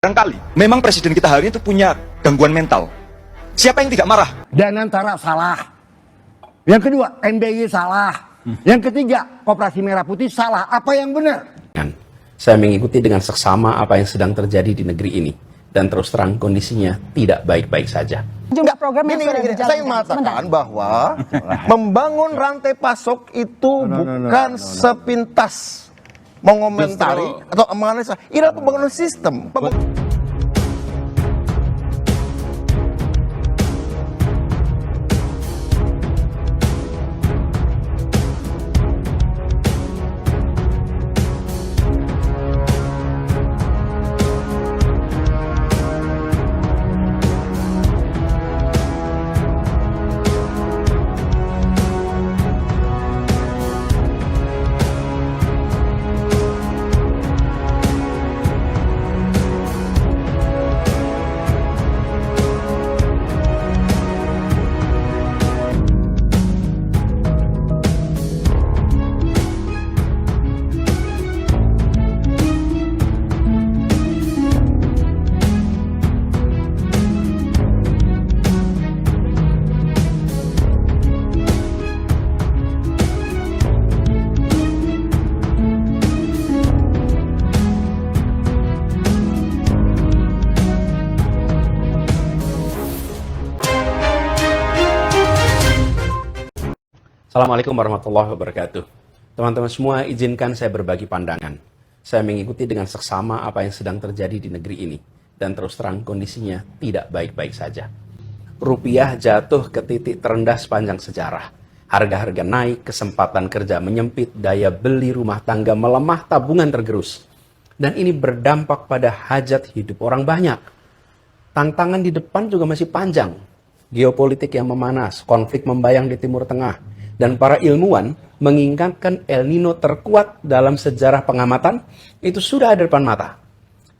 Barangkali memang presiden kita hari ini itu punya gangguan mental. Siapa yang tidak marah? Danantara salah. Yang kedua, MBY salah. Yang ketiga, Koperasi Merah Putih salah. Apa yang benar? Saya mengikuti dengan seksama apa yang sedang terjadi di negeri ini. Dan terus terang kondisinya tidak baik-baik saja. Jumlah program yang sudah Gini, berjalan. saya mengatakan bahwa membangun rantai pasok itu bukan sepintas mengomentari atau menganalisa. Ini adalah pembangunan sistem. Assalamualaikum warahmatullahi wabarakatuh. Teman-teman semua, izinkan saya berbagi pandangan. Saya mengikuti dengan seksama apa yang sedang terjadi di negeri ini. Dan terus terang kondisinya tidak baik-baik saja. Rupiah jatuh ke titik terendah sepanjang sejarah. Harga-harga naik, kesempatan kerja menyempit, daya beli rumah tangga melemah, tabungan tergerus. Dan ini berdampak pada hajat hidup orang banyak. Tantangan di depan juga masih panjang. Geopolitik yang memanas, konflik membayang di Timur Tengah. Dan para ilmuwan mengingatkan El Nino terkuat dalam sejarah pengamatan itu sudah ada depan mata.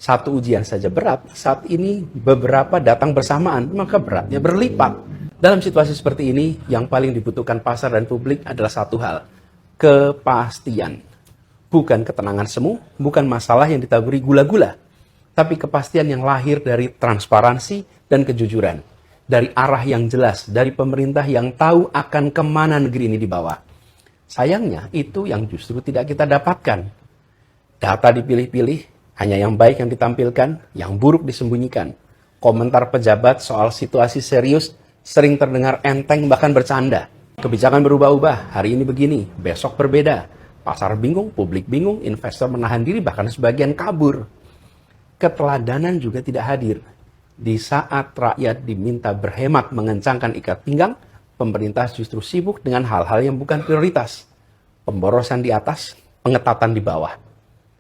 Satu ujian saja berat, saat ini beberapa datang bersamaan, maka beratnya berlipat. Dalam situasi seperti ini, yang paling dibutuhkan pasar dan publik adalah satu hal, kepastian. Bukan ketenangan semu, bukan masalah yang ditaburi gula-gula, tapi kepastian yang lahir dari transparansi dan kejujuran. Dari arah yang jelas, dari pemerintah yang tahu akan kemana negeri ini dibawa. Sayangnya, itu yang justru tidak kita dapatkan. Data dipilih-pilih, hanya yang baik yang ditampilkan, yang buruk disembunyikan. Komentar pejabat soal situasi serius sering terdengar enteng bahkan bercanda. Kebijakan berubah-ubah, hari ini begini, besok berbeda. Pasar bingung, publik bingung, investor menahan diri, bahkan sebagian kabur. Keteladanan juga tidak hadir. Di saat rakyat diminta berhemat mengencangkan ikat pinggang, pemerintah justru sibuk dengan hal-hal yang bukan prioritas. Pemborosan di atas, pengetatan di bawah.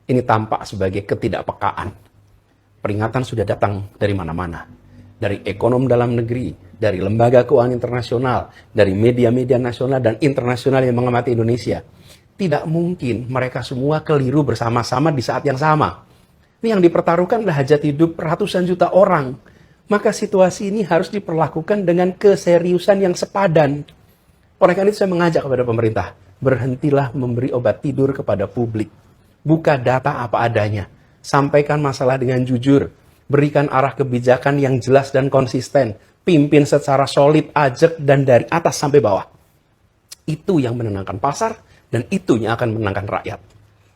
Ini tampak sebagai ketidakpekaan. Peringatan sudah datang dari mana-mana. Dari ekonom dalam negeri, dari lembaga keuangan internasional, dari media-media nasional dan internasional yang mengamati Indonesia. Tidak mungkin mereka semua keliru bersama-sama di saat yang sama. Ini yang dipertaruhkan adalah hajat hidup ratusan juta orang. Maka situasi ini harus diperlakukan dengan keseriusan yang sepadan. Oleh karena itu saya mengajak kepada pemerintah, berhentilah memberi obat tidur kepada publik. Buka data apa adanya. Sampaikan masalah dengan jujur. Berikan arah kebijakan yang jelas dan konsisten. Pimpin secara solid, ajak, dan dari atas sampai bawah. Itu yang menenangkan pasar, dan itu yang akan menenangkan rakyat.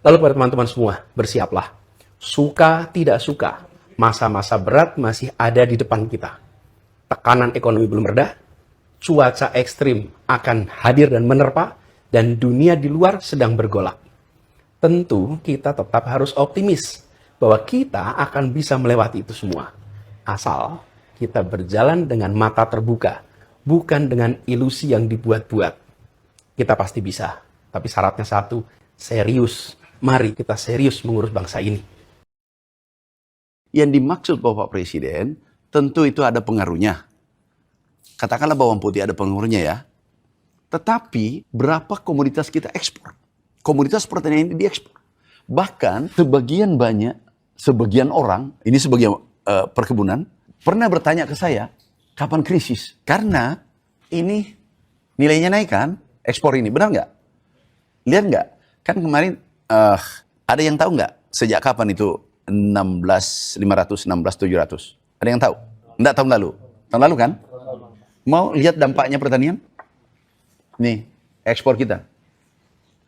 Lalu pada teman-teman semua, bersiaplah. Suka tidak suka, masa-masa berat masih ada di depan kita. Tekanan ekonomi belum reda, cuaca ekstrim akan hadir dan menerpa, dan dunia di luar sedang bergolak. Tentu kita tetap harus optimis bahwa kita akan bisa melewati itu semua. Asal kita berjalan dengan mata terbuka, bukan dengan ilusi yang dibuat-buat. Kita pasti bisa, tapi syaratnya satu, serius. Mari kita serius mengurus bangsa ini. Yang dimaksud Bapak Presiden, tentu itu ada pengaruhnya. Katakanlah bawang putih ada pengaruhnya ya. Tetapi berapa komoditas kita ekspor? Komoditas pertanian ini diekspor. Bahkan sebagian orang, ini sebagian perkebunan, pernah bertanya ke saya, kapan krisis? Karena ini nilainya naik kan, ekspor ini, benar nggak? Lihat nggak? Kan kemarin ada yang tahu nggak sejak kapan itu 16.500, 16.700. Ada yang tahu? Enggak, tahun lalu. Tahun lalu kan? Mau lihat dampaknya pertanian? Nih, ekspor kita.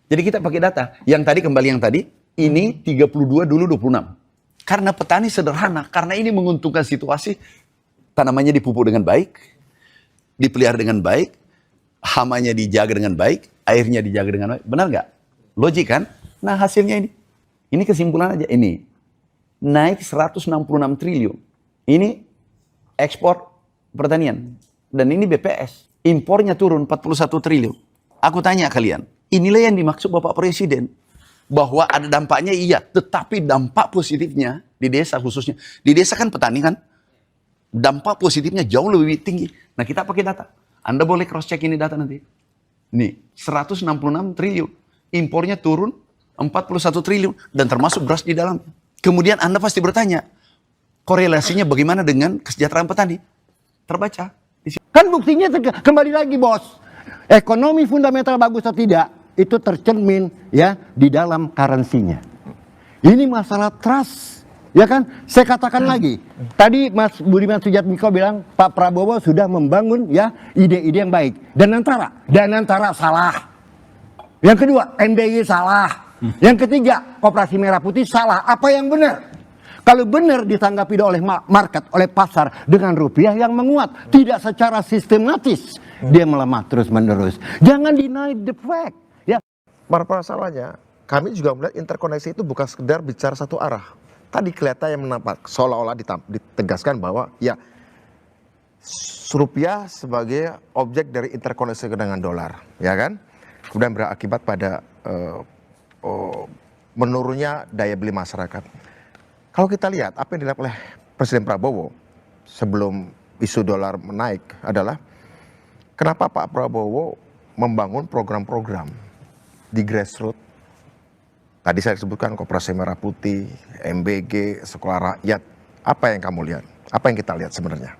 Jadi kita pakai data. Yang tadi, kembali yang tadi, ini 32, dulu 26. Karena petani sederhana, karena ini menguntungkan situasi, tanamannya dipupuk dengan baik, dipelihara dengan baik, hamanya dijaga dengan baik, airnya dijaga dengan baik. Benar nggak? Logik kan? Nah hasilnya ini. Ini kesimpulan aja. Ini naik 166 triliun. Ini ekspor pertanian. Dan ini BPS. Impornya turun 41 triliun. Aku tanya kalian, inilah yang dimaksud Bapak Presiden. Bahwa ada dampaknya iya, tetapi dampak positifnya di desa khususnya. Di desa kan petani kan, dampak positifnya jauh lebih tinggi. Nah kita pakai data. Anda boleh cross check ini data nanti. Nih, 166 triliun. Impornya turun 41 triliun. Dan termasuk beras di dalamnya. Kemudian Anda pasti bertanya, korelasinya bagaimana dengan kesejahteraan petani? Terbaca. Kan buktinya kembali lagi bos. Ekonomi fundamental bagus atau tidak, itu tercermin ya di dalam currency-nya. Ini masalah trust. Ya kan? Saya katakan lagi. Tadi Mas Budiman Sujatmiko bilang Pak Prabowo sudah membangun ya ide-ide yang baik. Danantara salah. Yang kedua, MBY salah. Yang ketiga, Koperasi Merah Putih salah. Apa yang benar? Kalau benar ditanggapi oleh market, oleh pasar dengan rupiah yang menguat, tidak secara sistematis, dia melemah terus-menerus. Jangan deny the fact. Ya. Masalahnya, kami juga melihat interkoneksi itu bukan sekedar bicara satu arah. Tadi kelihatan yang menampak seolah-olah ditegaskan bahwa ya rupiah sebagai objek dari interkoneksi dengan dolar, ya kan? Kemudian berakibat pada menurunnya daya beli masyarakat. Kalau kita lihat apa yang dilakukan oleh Presiden Prabowo sebelum isu dolar menaik adalah kenapa Pak Prabowo membangun program-program di grassroots. Tadi saya sebutkan Koperasi Merah Putih, MBG, Sekolah Rakyat. Apa yang kamu lihat? Apa yang kita lihat sebenarnya?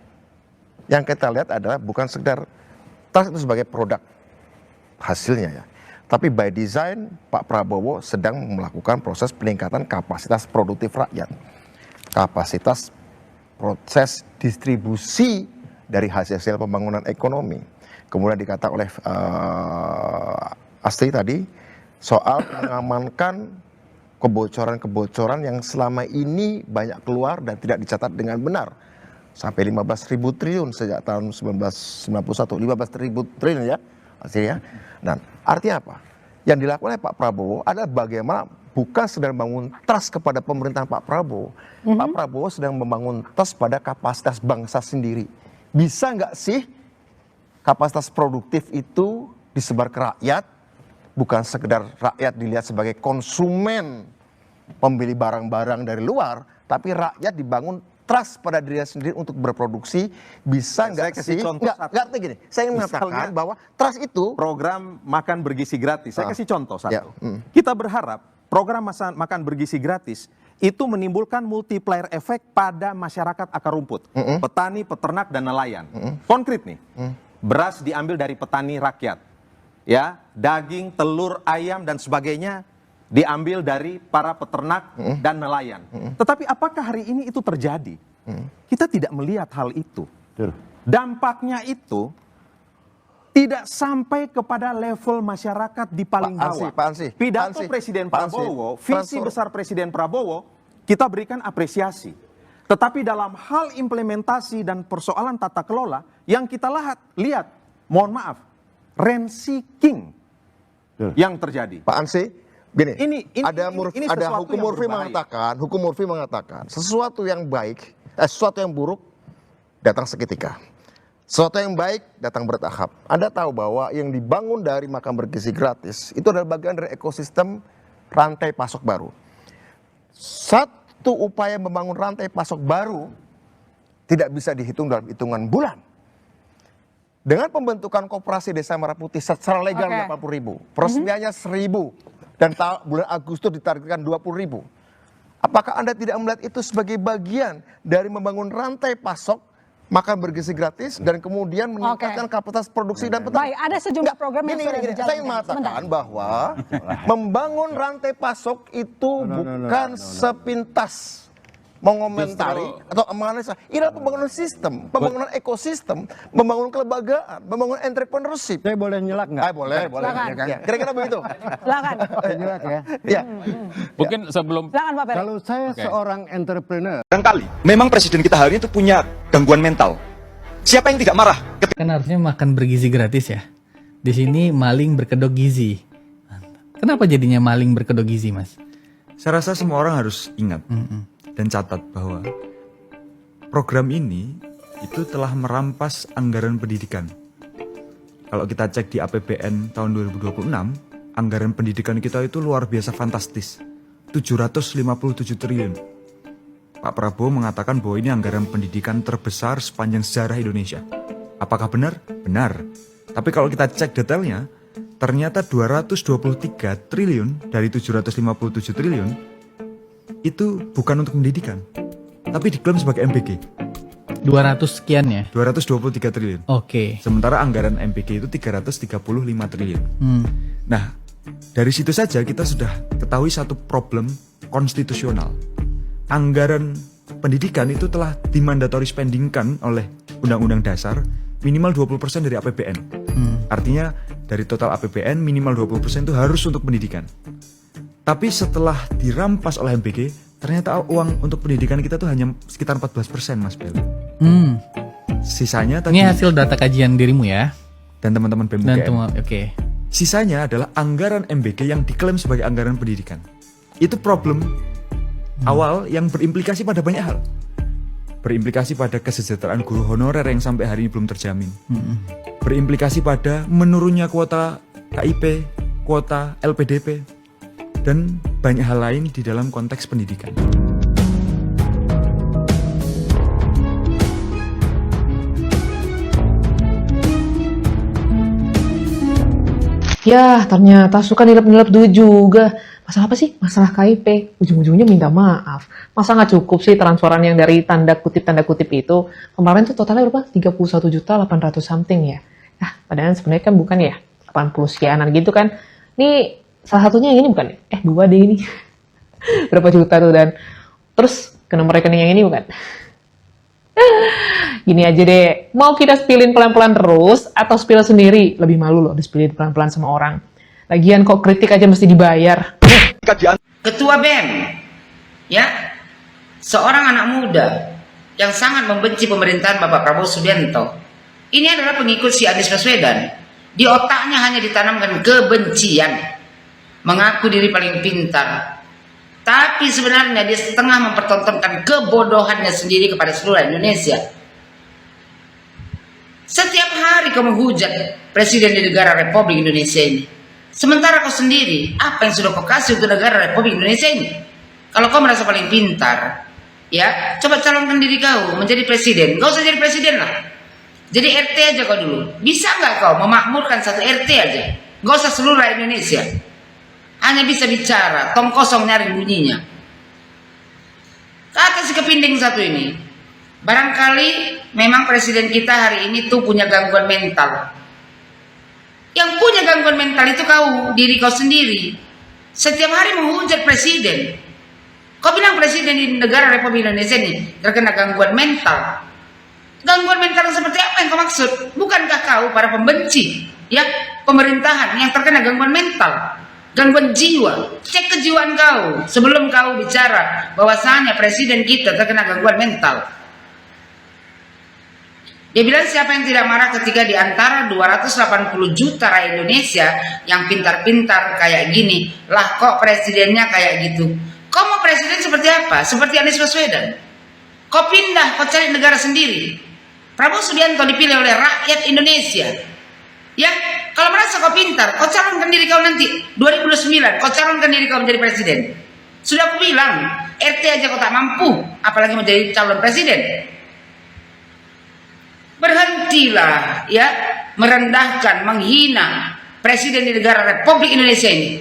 Yang kita lihat adalah bukan sekedar trust itu sebagai produk hasilnya ya. Tapi by design Pak Prabowo sedang melakukan proses peningkatan kapasitas produktif rakyat. Kapasitas proses distribusi dari hasil-hasil pembangunan ekonomi. Kemudian dikatakan oleh Astri tadi soal mengamankan kebocoran-kebocoran yang selama ini banyak keluar dan tidak dicatat dengan benar. Sampai 15.000 triliun sejak tahun 1991. 15.000 triliun ya hasilnya. Dan artinya apa? Yang dilakukan oleh Pak Prabowo adalah bagaimana bukan sedang membangun trust kepada pemerintahan Pak Prabowo. Pak Prabowo sedang membangun trust pada kapasitas bangsa sendiri. Bisa nggak sih kapasitas produktif itu disebar ke rakyat? Bukan sekedar rakyat dilihat sebagai konsumen pembeli barang-barang dari luar, tapi rakyat dibangun trust pada dirinya sendiri untuk berproduksi. Bisa nggak sih? Nggak gini. Saya ingin mengatakan bahwa trust itu program makan bergizi gratis. Saya kasih contoh satu. Ya. Kita berharap program makan bergizi gratis itu menimbulkan multiplier efek pada masyarakat akar rumput, petani, peternak dan nelayan. Konkret nih, beras diambil dari petani rakyat, ya, daging, telur, ayam dan sebagainya diambil dari para peternak dan nelayan. Tetapi apakah hari ini itu terjadi? Kita tidak melihat hal itu. Dampaknya itu tidak sampai kepada level masyarakat di paling bawah. Pidato Presiden Prabowo, visi besar Presiden Prabowo, kita berikan apresiasi. Tetapi dalam hal implementasi dan persoalan tata kelola, yang kita lihat, mohon maaf, rent seeking yang terjadi. Pak Ansi, gini, ada hukum Murphy mengatakan sesuatu yang baik, sesuatu yang buruk datang seketika. Sesuatu yang baik datang bertahap. Anda tahu bahwa yang dibangun dari makan bergizi gratis itu adalah bagian dari ekosistem rantai pasok baru. Satu upaya membangun rantai pasok baru tidak bisa dihitung dalam hitungan bulan. Dengan pembentukan Koperasi Desa Merah Putih secara legal 80.000, peresmiannya 1.000. Dan bulan Agustus ditargetkan 20.000. Apakah Anda tidak melihat itu sebagai bagian dari membangun rantai pasok makan bergizi gratis dan kemudian meningkatkan kapasitas produksi dan petani? Baik, ada sejumlah program yang sudah dijalankan. Saya mengatakan bahwa membangun rantai pasok itu bukan sepintas mengomentari atau menganalisa. Ini adalah pembangunan sistem, pembangunan ekosistem, membangun kelembagaan, membangun entrepreneurship. Saya boleh nyelak nggak? Boleh. Silakan. Ya kan? Kira-kira begitu. Silakan. Nyelak ya. Ya. Mungkin sebelum Silakan Pak Ferry. Kalau saya seorang entrepreneur, Barangkali memang presiden kita hari ini tuh punya gangguan mental. Siapa yang tidak marah ketika Kan harusnya makan bergizi gratis ya. Di sini maling berkedok gizi. Mantap. Kenapa jadinya maling berkedok gizi, Mas? Saya rasa semua orang harus ingat dan catat bahwa program ini itu telah merampas anggaran pendidikan. Kalau kita cek di APBN tahun 2026, anggaran pendidikan kita itu luar biasa fantastis. 757 triliun. Pak Prabowo mengatakan bahwa ini anggaran pendidikan terbesar sepanjang sejarah Indonesia. Apakah benar? Benar. Tapi kalau kita cek detailnya, ternyata 223 triliun dari 757 triliun itu bukan untuk pendidikan, tapi diklaim sebagai MBG. 200 sekian ya? 223 triliun. Oke. Sementara anggaran MBG itu 335 triliun. Nah, dari situ saja kita sudah ketahui satu problem konstitusional. Anggaran pendidikan itu telah dimandatori spendingkan oleh Undang-Undang Dasar minimal 20% dari APBN. Artinya dari total APBN minimal 20% itu harus untuk pendidikan. Tapi setelah dirampas oleh MBG, ternyata uang untuk pendidikan kita tuh hanya sekitar 14%, Mas Bel. Sisanya tadi Ini hasil data kajian dirimu ya? dan teman-teman BEM Dan UGM. oke. Sisanya adalah anggaran MBG yang diklaim sebagai anggaran pendidikan. Itu problem awal yang berimplikasi pada banyak hal. Berimplikasi pada kesejahteraan guru honorer yang sampai hari ini belum terjamin. Berimplikasi pada menurunnya kuota KIP, kuota LPDP, dan banyak hal lain di dalam konteks pendidikan. Ya, ternyata suka nilep-nilep duit juga. Masalah apa sih? Masalah KIP. Ujung-ujungnya minta maaf. Masa nggak cukup sih transferan yang dari tanda kutip itu? Kemarin tuh totalnya berapa? 31.800 something ya. Nah, padahal sebenarnya kan bukan ya. 80 sekianan gitu kan. Ini salah satunya yang ini bukan? Dua deh ini. Berapa juta tuh dan terus ke nomor rekening yang ini bukan? Gini aja deh, mau kita spillin pelan-pelan terus atau spill sendiri? Lebih malu loh di-spillin pelan-pelan sama orang. Lagian kok kritik aja mesti dibayar. Ketua BEM, ya, seorang anak muda yang sangat membenci pemerintahan Bapak Prabowo Subianto. Ini adalah pengikut si Anies Baswedan. Di otaknya hanya ditanamkan kebencian. Mengaku diri paling pintar. Tapi sebenarnya dia setengah mempertontonkan kebodohannya sendiri kepada seluruh Indonesia. Setiap hari kau menghujat presiden di negara Republik Indonesia ini. Sementara kau sendiri, apa yang sudah kau kasih untuk negara Republik Indonesia ini? Kalau kau merasa paling pintar, ya, coba calonkan diri kau menjadi presiden. Gak usah jadi presiden lah. Jadi RT aja kau dulu. Bisa nggak kau memakmurkan satu RT aja? Gak usah seluruh Indonesia. Hanya bisa bicara, tong kosong nyari bunyinya. Kata si kepinding satu ini, barangkali memang presiden kita hari ini tuh punya gangguan mental. Yang punya gangguan mental itu kau, diri kau sendiri. Setiap hari menghujat presiden. Kau bilang presiden di negara Republik Indonesia ini terkena gangguan mental. Gangguan mental seperti apa yang kau maksud? Bukankah kau para pembenci, ya, pemerintahan yang terkena gangguan mental? Gangguan jiwa, cek kejiwaan kau sebelum kau bicara bahwasanya presiden kita terkena gangguan mental. Dia bilang siapa yang tidak marah ketika di antara 280 juta rakyat Indonesia yang pintar-pintar kayak gini, lah kok presidennya kayak gitu. Kau mau presiden seperti apa? Seperti Anies Baswedan. Kau pindah, kau cari negara sendiri. Prabowo Subianto dipilih oleh rakyat Indonesia. Ya, kalau merasa kau pintar, kau calonkan diri kau nanti 2029, kau calonkan diri kau menjadi presiden. Sudah aku bilang, RT aja kau tak mampu, apalagi menjadi calon presiden. Berhentilah, ya, merendahkan, menghina presiden di negara Republik Indonesia ini.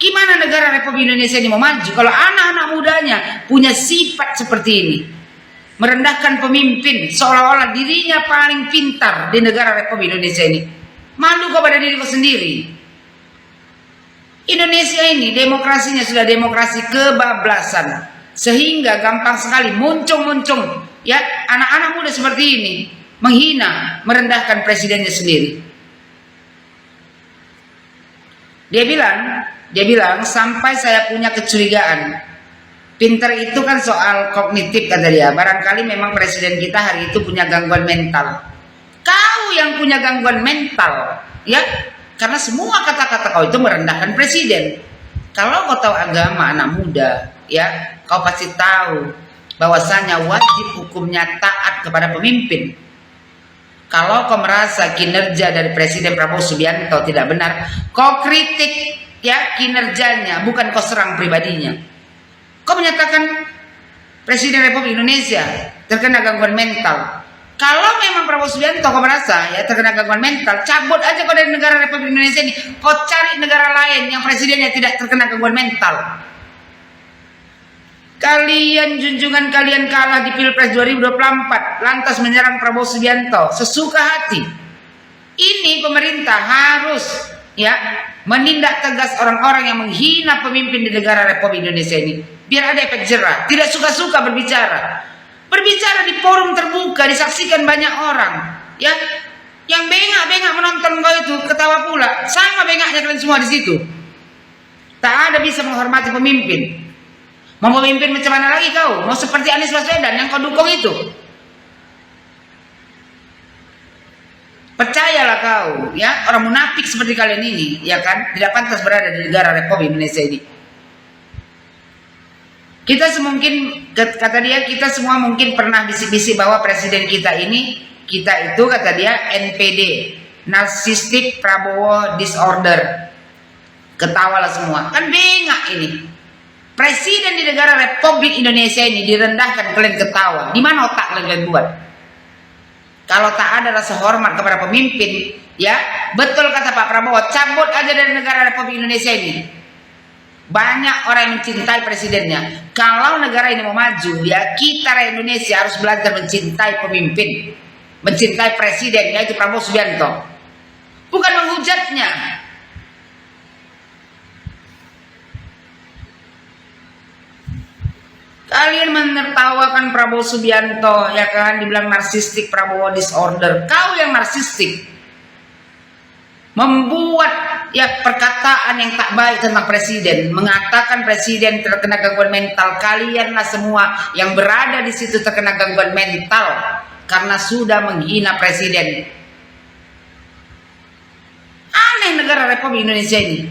Gimana negara Republik Indonesia ini mau maju kalau anak-anak mudanya punya sifat seperti ini? Merendahkan pemimpin seolah-olah dirinya paling pintar di negara Republik Indonesia ini. Malu kepada diri kau sendiri. Indonesia ini demokrasinya sudah demokrasi kebablasan. Sehingga gampang sekali muncung-muncung ya anak-anak muda seperti ini menghina, merendahkan presidennya sendiri. Dia bilang sampai saya punya kecurigaan. Pinter itu kan soal kognitif kata dia. Barangkali memang presiden kita hari itu punya gangguan mental. Kau yang punya gangguan mental, ya, karena semua kata-kata kau itu merendahkan presiden. Kalau kau tahu agama anak muda, ya, kau pasti tahu bahwasanya wajib hukumnya taat kepada pemimpin. Kalau kau merasa kinerja dari Presiden Prabowo Subianto tidak benar, kau kritik ya kinerjanya, bukan kau serang pribadinya. Kau menyatakan Presiden Republik Indonesia terkena gangguan mental. Kalau memang Prabowo Subianto kau merasa ya terkena gangguan mental, cabut aja kau dari negara Republik Indonesia ini. Kau cari negara lain yang presidennya tidak terkena gangguan mental. Kalian junjungan kalian kalah di Pilpres 2024, lantas menyerang Prabowo Subianto sesuka hati. Ini pemerintah harus ya menindak tegas orang-orang yang menghina pemimpin di negara Republik Indonesia ini. Biar ada efek jerah, tidak suka-suka berbicara. Berbicara di forum terbuka, disaksikan banyak orang. Ya, yang bengak-bengak menonton kau itu ketawa pula. Sama bengaknya kalian semua di situ. Tak ada bisa menghormati pemimpin. Mau memimpin macam mana lagi kau? Mau seperti Anies Baswedan yang kau dukung itu? Percayalah kau, ya, orang munafik seperti kalian ini, ya kan, tidak pantas berada di negara Republik Indonesia ini. Kita semungkin, kata dia, kita semua mungkin pernah bisik-bisik bahwa presiden kita ini, kita itu kata dia NPD, Narcissistic Prabowo Disorder. Ketawalah semua, kan bengak ini. Presiden di negara Republik Indonesia ini direndahkan, kalian ketawa. Di mana otak kalian buat? Kalau tak ada rasa hormat kepada pemimpin, ya betul kata Pak Prabowo, cabut aja dari negara Republik Indonesia ini. Banyak orang yang mencintai presidennya. Kalau negara ini mau maju, ya kita rakyat Indonesia harus belajar mencintai pemimpin, mencintai presiden, yaitu Prabowo Subianto. Bukan menghujatnya. Kalian menertawakan Prabowo Subianto, ya kan, dibilang narsistik Prabowo disorder. Kau yang narsistik, membuat ya perkataan yang tak baik tentang presiden, mengatakan presiden terkena gangguan mental. Kalianlah semua yang berada di situ terkena gangguan mental karena sudah menghina presiden. Aneh negara Republik Indonesia ini.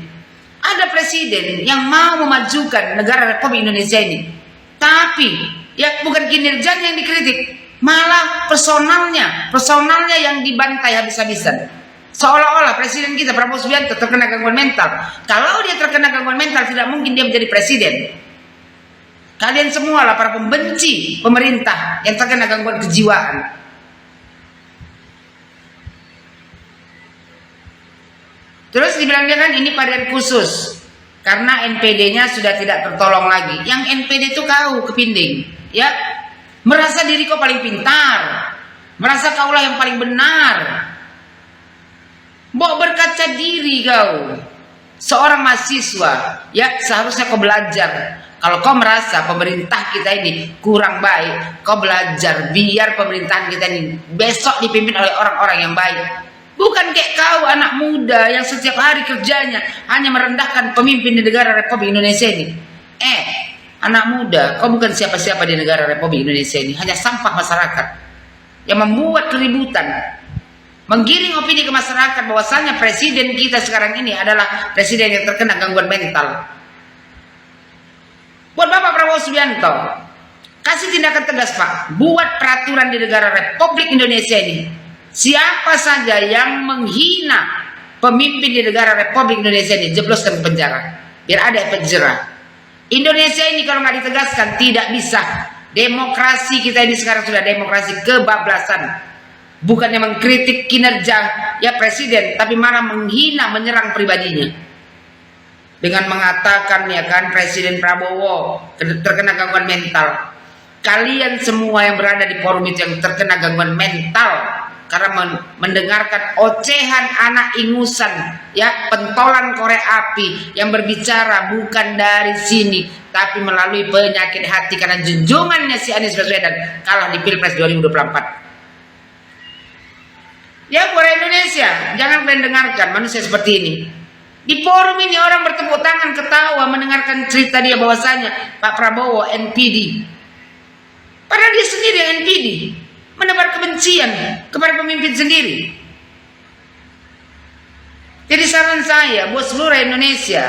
Ada presiden yang mau memajukan negara Republik Indonesia ini. Tapi ya bukan kinerjanya yang dikritik, malah personalnya yang dibantai habis-habisan. Seolah-olah presiden kita Prabowo Subianto terkena gangguan mental. Kalau dia terkena gangguan mental, tidak mungkin dia menjadi presiden. Kalian semua lah para pembenci pemerintah yang terkena gangguan kejiwaan. Terus dibilang dia kan ini varian khusus. Karena NPD-nya sudah tidak tertolong lagi. Yang NPD itu kau kepinding, ya, merasa diri kau paling pintar, merasa kaulah yang paling benar. Mau berkaca diri kau, seorang mahasiswa, ya seharusnya kau belajar. Kalau kau merasa pemerintah kita ini kurang baik, kau belajar biar pemerintahan kita ini besok dipimpin oleh orang-orang yang baik. Bukan kayak kau anak muda yang setiap hari kerjanya hanya merendahkan pemimpin di negara Republik Indonesia ini. Anak muda, kau bukan siapa-siapa di negara Republik Indonesia ini, hanya sampah masyarakat yang membuat keributan, menggiring opini ke masyarakat bahwasanya presiden kita sekarang ini adalah presiden yang terkena gangguan mental. Buat Bapak Prabowo Subianto, kasih tindakan tegas Pak, buat peraturan di negara Republik Indonesia ini. Siapa saja yang menghina pemimpin di negara Republik Indonesia ini, jebloskan ke penjara. Biar ada efek jerah. Indonesia ini kalau nggak ditegaskan tidak bisa. Demokrasi kita ini sekarang sudah demokrasi kebablasan. Bukannya mengkritik kinerja ya presiden, tapi malah menghina, menyerang pribadinya. Dengan mengatakan ya kan Presiden Prabowo terkena gangguan mental. Kalian semua yang berada di forum itu yang terkena gangguan mental. karena mendengarkan ocehan anak ingusan, ya, pentolan korek api yang berbicara bukan dari sini, tapi melalui penyakit hati karena junjungannya si Anies Baswedan kalah di Pilpres 2024. Ya, buat Indonesia, jangan kalian dengarkan manusia seperti ini. Di forum ini orang bertepuk tangan, ketawa, mendengarkan cerita dia bahwasanya Pak Prabowo NPD. Padahal dia sendiri yang NPD, menebar kebencian kepada pemimpin sendiri. Jadi saran saya buat seluruh Indonesia,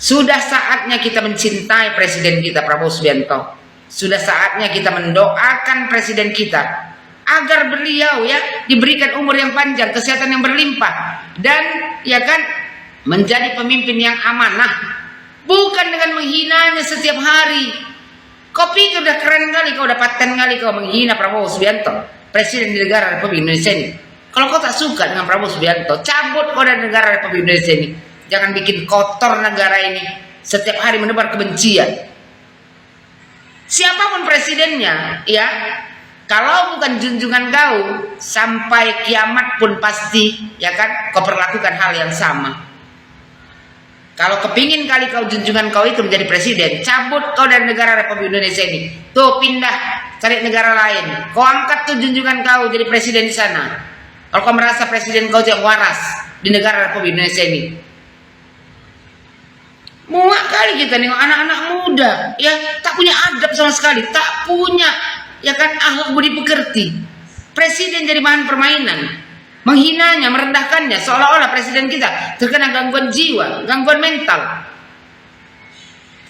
sudah saatnya kita mencintai presiden kita Prabowo Subianto. Sudah saatnya kita mendoakan presiden kita agar beliau, ya, diberikan umur yang panjang, kesehatan yang berlimpah, dan, ya kan, menjadi pemimpin yang amanah, bukan dengan menghinanya setiap hari. Kau pikir udah keren kali, kau udah paten kali kau menghina Prabowo Subianto, presiden di negara Republik Indonesia ini. Kalau kau tak suka dengan Prabowo Subianto, cabut kau dari negara Republik Indonesia ini. Jangan bikin kotor negara ini setiap hari menebar kebencian. Siapapun presidennya, ya, kalau bukan junjungan kau, sampai kiamat pun pasti, ya kan, kau perlakukan hal yang sama. Kalau kepingin kali kau junjungan kau itu menjadi presiden, cabut kau dari negara Republik Indonesia ini. Tuh, pindah, cari negara lain. Kau angkat tuh junjungan kau jadi presiden di sana. Kalau kau merasa presiden kau yang waras di negara Republik Indonesia ini. Muak kali kita nih anak-anak muda, ya, tak punya adab sama sekali, tak punya, ya kan, akhlak budi pekerti. Presiden jadi bahan permainan. Menghinanya, merendahkannya, seolah-olah presiden kita terkena gangguan jiwa, gangguan mental.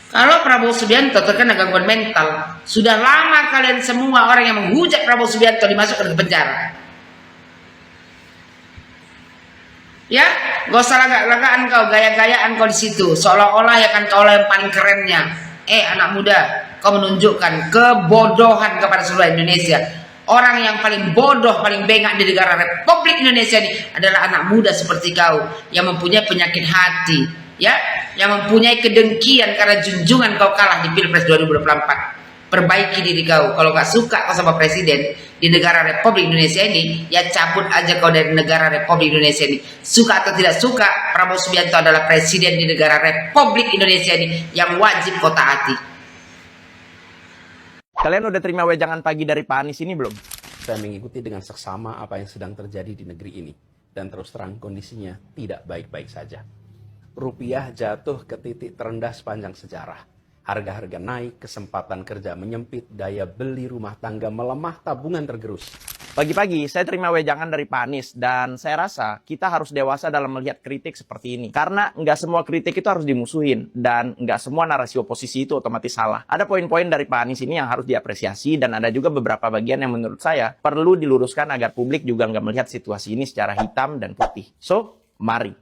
Kalau Prabowo Subianto terkena gangguan mental, sudah lama kalian semua orang yang menghujat Prabowo Subianto dimasukkan ke penjara. Ya, gak usah lagak-lagaan kau, gaya-gayaan kau di situ, seolah-olah, ya kan, kau yang paling kerennya. Anak muda, kau menunjukkan kebodohan kepada seluruh Indonesia. Orang yang paling bodoh, paling bengak di negara Republik Indonesia ini adalah anak muda seperti kau yang mempunyai penyakit hati, ya, yang mempunyai kedengkian karena junjungan kau kalah di Pilpres 2024. Perbaiki diri kau. Kalau gak suka kau sama presiden di negara Republik Indonesia ini, ya cabut aja kau dari negara Republik Indonesia ini. Suka atau tidak suka, Prabowo Subianto adalah presiden di negara Republik Indonesia ini yang wajib kau taati. Kalian udah terima wejangan pagi dari Pak Anies ini belum? Saya mengikuti dengan seksama apa yang sedang terjadi di negeri ini. Dan terus terang kondisinya tidak baik-baik saja. Rupiah jatuh ke titik terendah sepanjang sejarah. Harga-harga naik, kesempatan kerja menyempit, daya beli rumah tangga melemah, tabungan tergerus. Pagi-pagi saya terima wejangan dari Pak Anies dan saya rasa kita harus dewasa dalam melihat kritik seperti ini. Karena nggak semua kritik itu harus dimusuhin dan nggak semua narasi oposisi itu otomatis salah. Ada poin-poin dari Pak Anies ini yang harus diapresiasi dan ada juga beberapa bagian yang menurut saya perlu diluruskan agar publik juga nggak melihat situasi ini secara hitam dan putih. So, mari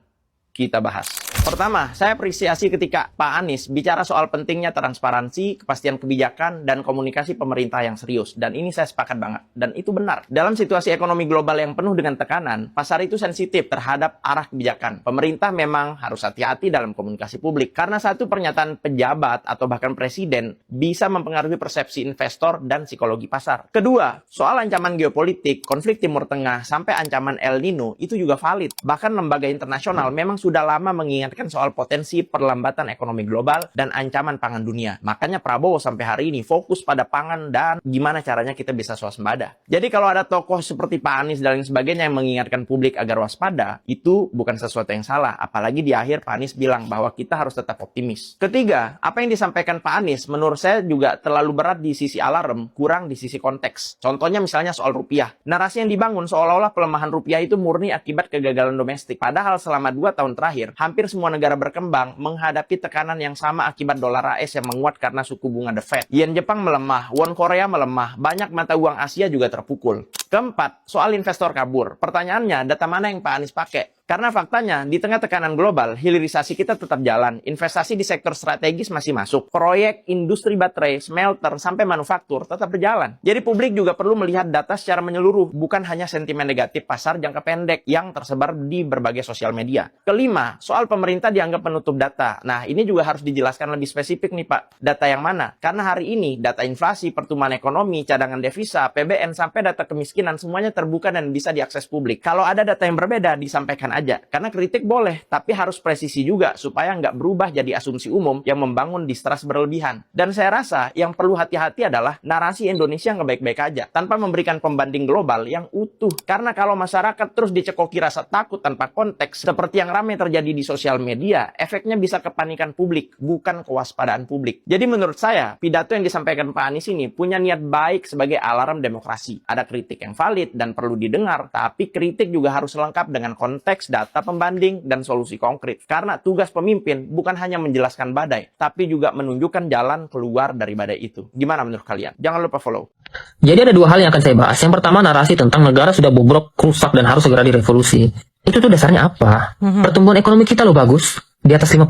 kita bahas. Pertama, saya apresiasi ketika Pak Anies bicara soal pentingnya transparansi, kepastian kebijakan, dan komunikasi pemerintah yang serius. Dan ini saya sepakat banget. Dan itu benar. Dalam situasi ekonomi global yang penuh dengan tekanan, pasar itu sensitif terhadap arah kebijakan. Pemerintah memang harus hati-hati dalam komunikasi publik. Karena satu pernyataan pejabat atau bahkan presiden bisa mempengaruhi persepsi investor dan psikologi pasar. Kedua, soal ancaman geopolitik, konflik Timur Tengah, sampai ancaman El Nino itu juga valid. Bahkan lembaga internasional memang sudah lama mengingatkan soal potensi perlambatan ekonomi global dan ancaman pangan dunia. Makanya Prabowo sampai hari ini fokus pada pangan dan gimana caranya kita bisa swasembada. Jadi kalau ada tokoh seperti Pak Anies dan lain sebagainya yang mengingatkan publik agar waspada, itu bukan sesuatu yang salah. Apalagi di akhir Pak Anies bilang bahwa kita harus tetap optimis. Ketiga, apa yang disampaikan Pak Anies menurut saya juga terlalu berat di sisi alarm, kurang di sisi konteks. Contohnya misalnya soal rupiah. Narasi yang dibangun seolah-olah pelemahan rupiah itu murni akibat kegagalan domestik. Padahal selama 2 tahun terakhir, hampir semua negara berkembang menghadapi tekanan yang sama akibat dolar AS yang menguat karena suku bunga The Fed. Yen Jepang melemah, won Korea melemah, banyak mata uang Asia juga terpukul. Keempat, soal investor kabur. Pertanyaannya, data mana yang Pak Anies pakai? Karena faktanya, di tengah tekanan global, hilirisasi kita tetap jalan, investasi di sektor strategis masih masuk, proyek industri baterai, smelter, sampai manufaktur tetap berjalan. Jadi publik juga perlu melihat data secara menyeluruh, bukan hanya sentimen negatif pasar jangka pendek yang tersebar di berbagai sosial media. Kelima, soal pemerintah dianggap penutup data. Nah, ini juga harus dijelaskan lebih spesifik nih Pak. Data yang mana? Karena hari ini, data inflasi, pertumbuhan ekonomi, cadangan devisa, PBN, sampai data kemiskinan, semuanya terbuka dan bisa diakses publik. Kalau ada data yang berbeda, disampaikan aja. Karena kritik boleh, tapi harus presisi juga supaya nggak berubah jadi asumsi umum yang membangun distrust berlebihan. Dan saya rasa yang perlu hati-hati adalah narasi Indonesia nggak baik-baik aja, tanpa memberikan pembanding global yang utuh. Karena kalau masyarakat terus dicekoki rasa takut tanpa konteks, seperti yang ramai terjadi di sosial media, efeknya bisa kepanikan publik, bukan kewaspadaan publik. Jadi menurut saya, pidato yang disampaikan Pak Anies ini punya niat baik sebagai alarm demokrasi. Ada kritik yang valid dan perlu didengar, tapi kritik juga harus lengkap dengan konteks, data pembanding, dan solusi konkret. Karena tugas pemimpin bukan hanya menjelaskan badai, tapi juga menunjukkan jalan keluar dari badai itu. Gimana menurut kalian? Jangan lupa follow. Jadi ada dua hal yang akan saya bahas. Yang pertama, narasi tentang negara sudah bobrok, rusak, dan harus segera direvolusi. Itu tuh dasarnya apa? Pertumbuhan ekonomi kita loh bagus, di atas 5%.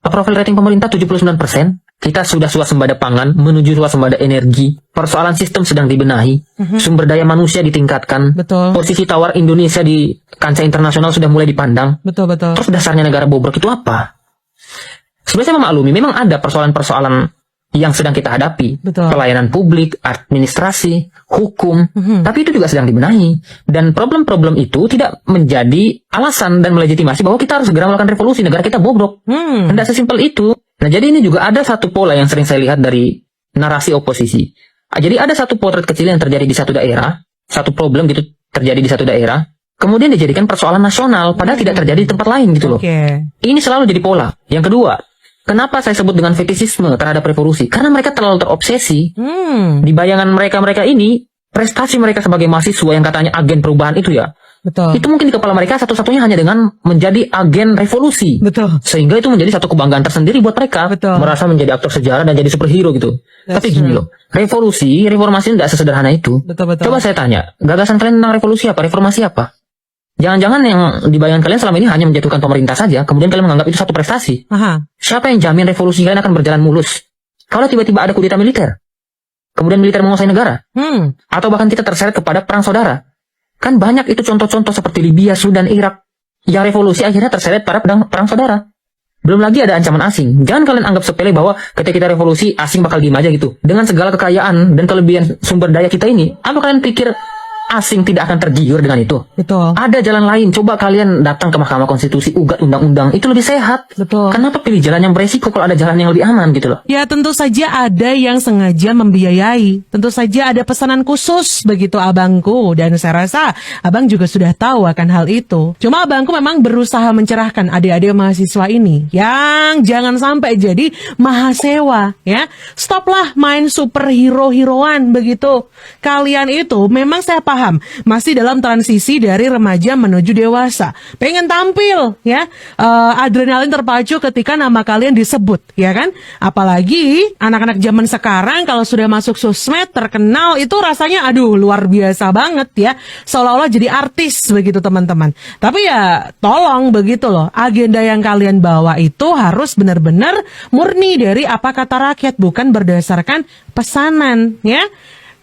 Approval rating pemerintah 79%. Kita sudah swasembada pangan, menuju swasembada energi. Persoalan sistem sedang dibenahi. Sumber daya manusia ditingkatkan. Betul. Posisi tawar Indonesia di kancah internasional sudah mulai dipandang. Betul. Terus dasarnya negara bobrok itu apa? Sebenarnya saya memaklumi, memang ada persoalan-persoalan yang sedang kita hadapi. Betul. Pelayanan publik, administrasi, hukum. Tapi itu juga sedang dibenahi. Dan problem-problem itu tidak menjadi alasan dan melegitimasi bahwa kita harus segera melakukan revolusi. Negara kita bobrok. Tidak sesimpel itu. Nah, jadi ini juga ada satu pola yang sering saya lihat dari narasi oposisi. Jadi ada satu potret kecil yang terjadi di satu daerah, satu problem gitu terjadi di satu daerah, kemudian dijadikan persoalan nasional, padahal tidak terjadi di tempat lain gitu loh. Ini selalu jadi pola. Yang kedua, kenapa saya sebut dengan fetisisme terhadap revolusi? Karena mereka terlalu terobsesi. Di bayangan mereka ini, prestasi mereka sebagai mahasiswa yang katanya agen perubahan itu ya, Betul. itu mungkin di kepala mereka satu-satunya hanya dengan menjadi agen revolusi. Betul. Sehingga itu menjadi satu kebanggaan tersendiri buat mereka. Betul. Merasa menjadi aktor sejarah dan jadi superhero gitu. Tapi gini loh, reformasi tidak sesederhana itu. Betul. Coba saya tanya, gagasan kalian tentang revolusi apa? Reformasi apa? Jangan-jangan yang di bayangan kalian selama ini hanya menjatuhkan pemerintah saja, kemudian kalian menganggap itu satu prestasi. Siapa yang jamin revolusi kalian akan berjalan mulus? Kalau tiba-tiba ada kudeta militer, kemudian militer menguasai negara, atau bahkan kita terseret kepada perang saudara. Kan banyak itu contoh-contoh seperti Libya, Sudan, Irak, yang revolusi akhirnya terseret pada perang saudara. Belum lagi ada ancaman asing. Jangan kalian anggap sepele bahwa ketika kita revolusi, asing bakal diem aja gitu. Dengan segala kekayaan dan kelebihan sumber daya kita ini, apa kalian pikir asing tidak akan tergiur dengan itu? Betul. Ada jalan lain. Coba kalian datang ke Mahkamah Konstitusi, ugat undang-undang. Itu lebih sehat. Betul. Kenapa pilih jalan yang beresiko kalau ada jalan yang lebih aman gitu loh? Ya tentu saja ada yang sengaja membiayai. Tentu saja ada pesanan khusus begitu abangku. Dan saya rasa abang juga sudah tahu akan hal itu. Cuma abangku memang berusaha mencerahkan adik-adik mahasiswa ini. Yang jangan sampai jadi mahasewa. Ya, stoplah main superhero-heroan begitu. Kalian itu memang saya paham masih dalam transisi dari remaja menuju dewasa, pengen tampil ya, adrenalin terpacu ketika nama kalian disebut ya kan, apalagi anak-anak zaman sekarang kalau sudah masuk sosmed terkenal itu rasanya aduh luar biasa banget ya, seolah-olah jadi artis begitu teman-teman. Tapi ya tolong begitu loh, agenda yang kalian bawa itu harus benar-benar murni dari apa kata rakyat, bukan berdasarkan pesanan ya.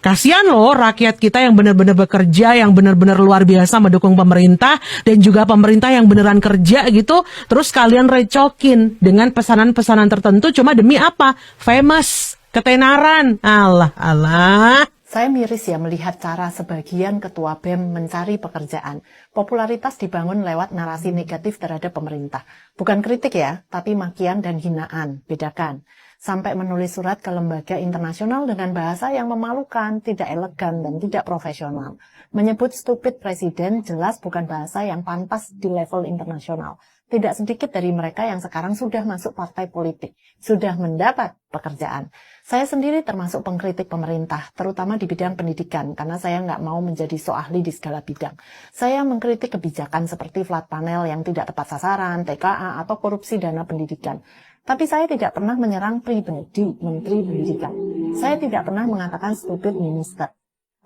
Kasihan loh rakyat kita yang benar-benar bekerja, yang benar-benar luar biasa mendukung pemerintah, dan juga pemerintah yang beneran kerja gitu, terus kalian recokin dengan pesanan-pesanan tertentu cuma demi apa? Famous, ketenaran. Alah. Saya miris ya melihat cara sebagian ketua BEM mencari pekerjaan. Popularitas dibangun lewat narasi negatif terhadap pemerintah. Bukan kritik ya, tapi makian dan hinaan. Bedakan. Sampai menulis surat ke lembaga internasional dengan bahasa yang memalukan, tidak elegan, dan tidak profesional. Menyebut stupid presiden jelas bukan bahasa yang pantas di level internasional. Tidak sedikit dari mereka yang sekarang sudah masuk partai politik, sudah mendapat pekerjaan. Saya sendiri termasuk pengkritik pemerintah, terutama di bidang pendidikan, karena saya nggak mau menjadi so ahli di segala bidang. Saya mengkritik kebijakan seperti flat panel yang tidak tepat sasaran, TKA, atau korupsi dana pendidikan. Tapi saya tidak pernah menyerang pribadi Menteri Pendidikan. Saya tidak pernah mengatakan stupid minister.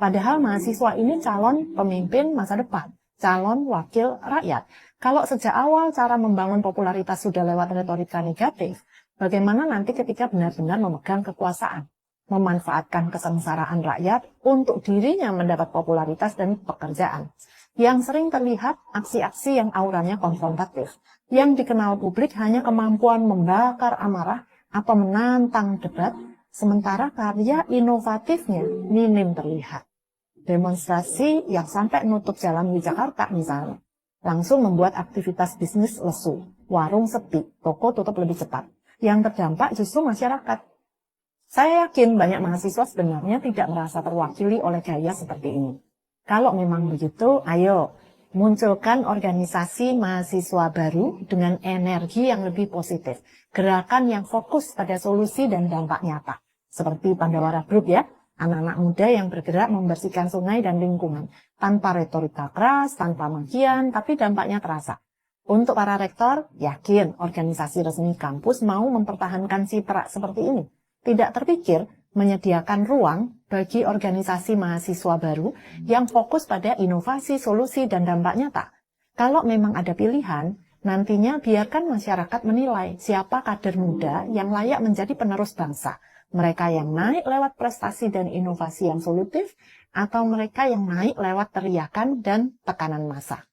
Padahal mahasiswa ini calon pemimpin masa depan. calon wakil rakyat. Kalau sejak awal cara membangun popularitas sudah lewat retorika negatif, bagaimana nanti ketika benar-benar memegang kekuasaan, memanfaatkan kesengsaraan rakyat untuk dirinya mendapat popularitas dan pekerjaan. Yang sering terlihat aksi-aksi yang auranya konfrontatif, yang dikenal publik hanya kemampuan membakar amarah atau menantang debat, sementara karya inovatifnya minim terlihat. Demonstrasi yang sampai nutup jalan di Jakarta misalnya, langsung membuat aktivitas bisnis lesu, warung sepi, toko tutup lebih cepat. Yang terdampak justru masyarakat. Saya yakin banyak mahasiswa sebenarnya tidak merasa terwakili oleh gaya seperti ini. Kalau memang begitu, ayo munculkan organisasi mahasiswa baru dengan energi yang lebih positif. Gerakan yang fokus pada solusi dan dampak nyata. Seperti Pandawara Group ya, anak-anak muda yang bergerak membersihkan sungai dan lingkungan. Tanpa retorika keras, tanpa makian, tapi dampaknya terasa. Untuk para rektor, yakin organisasi resmi kampus mau mempertahankan citra seperti ini. Tidak terpikir menyediakan ruang bagi organisasi mahasiswa baru yang fokus pada inovasi, solusi, dan dampak nyata. Kalau memang ada pilihan, nantinya biarkan masyarakat menilai siapa kader muda yang layak menjadi penerus bangsa. Mereka yang naik lewat prestasi dan inovasi yang solutif, atau mereka yang naik lewat teriakan dan tekanan massa.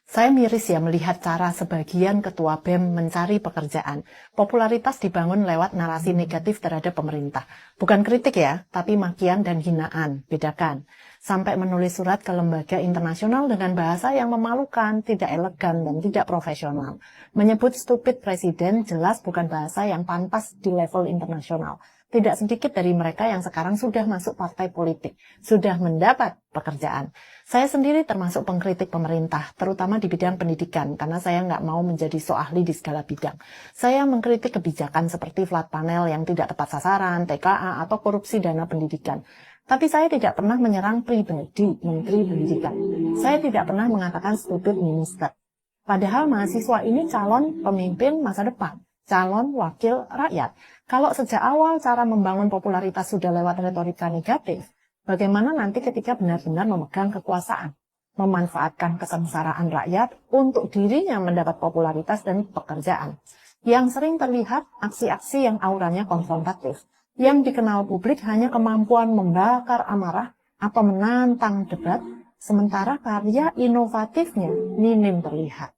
Saya miris ya melihat cara sebagian ketua BEM mencari pekerjaan. Popularitas dibangun lewat narasi negatif terhadap pemerintah. Bukan kritik ya, tapi makian dan hinaan. Bedakan. Sampai menulis surat ke lembaga internasional dengan bahasa yang memalukan, tidak elegan, dan tidak profesional. Menyebut stupid presiden jelas bukan bahasa yang pantas di level internasional. Tidak sedikit dari mereka yang sekarang sudah masuk partai politik, sudah mendapat pekerjaan. Saya sendiri termasuk pengkritik pemerintah, terutama di bidang pendidikan, karena saya nggak mau menjadi so ahli di segala bidang. Saya mengkritik kebijakan seperti flat panel yang tidak tepat sasaran, TKA, atau korupsi dana pendidikan. Tapi saya tidak pernah menyerang pribadi Menteri Pendidikan. Saya tidak pernah mengatakan stupid minister. Padahal mahasiswa ini calon pemimpin masa depan, calon wakil rakyat. Kalau sejak awal cara membangun popularitas sudah lewat retorika negatif, bagaimana nanti ketika benar-benar memegang kekuasaan, memanfaatkan kesengsaraan rakyat untuk dirinya mendapat popularitas dan pekerjaan. Yang sering terlihat aksi-aksi yang auranya konfrontatif, yang dikenal publik hanya kemampuan membakar amarah atau menantang debat, sementara karya inovatifnya minim terlihat.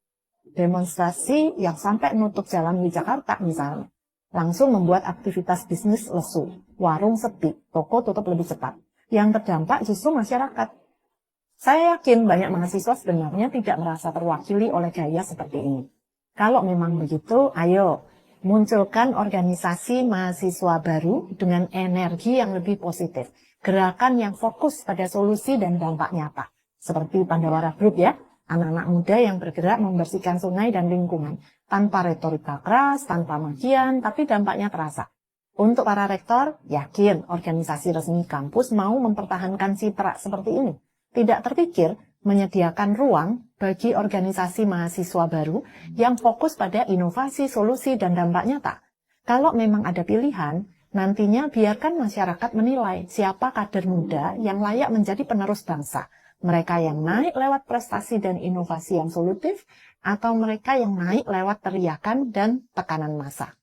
Demonstrasi yang sampai nutup jalan di Jakarta misalnya, langsung membuat aktivitas bisnis lesu, warung sepi, toko tutup lebih cepat. Yang terdampak justru masyarakat. Saya yakin banyak mahasiswa sebenarnya tidak merasa terwakili oleh gaya seperti ini. Kalau memang begitu, ayo munculkan organisasi mahasiswa baru dengan energi yang lebih positif. Gerakan yang fokus pada solusi dan dampak nyata. Seperti Pandawara Group ya, anak-anak muda yang bergerak membersihkan sungai dan lingkungan. Tanpa retorika keras, tanpa makian, tapi dampaknya terasa. Untuk para rektor, yakin organisasi resmi kampus mau mempertahankan citra seperti ini. Tidak terpikir menyediakan ruang bagi organisasi mahasiswa baru yang fokus pada inovasi, solusi, dan dampak nyata. Kalau memang ada pilihan, nantinya biarkan masyarakat menilai siapa kader muda yang layak menjadi penerus bangsa. Mereka yang naik lewat prestasi dan inovasi yang solutif, atau mereka yang naik lewat teriakan dan tekanan massa.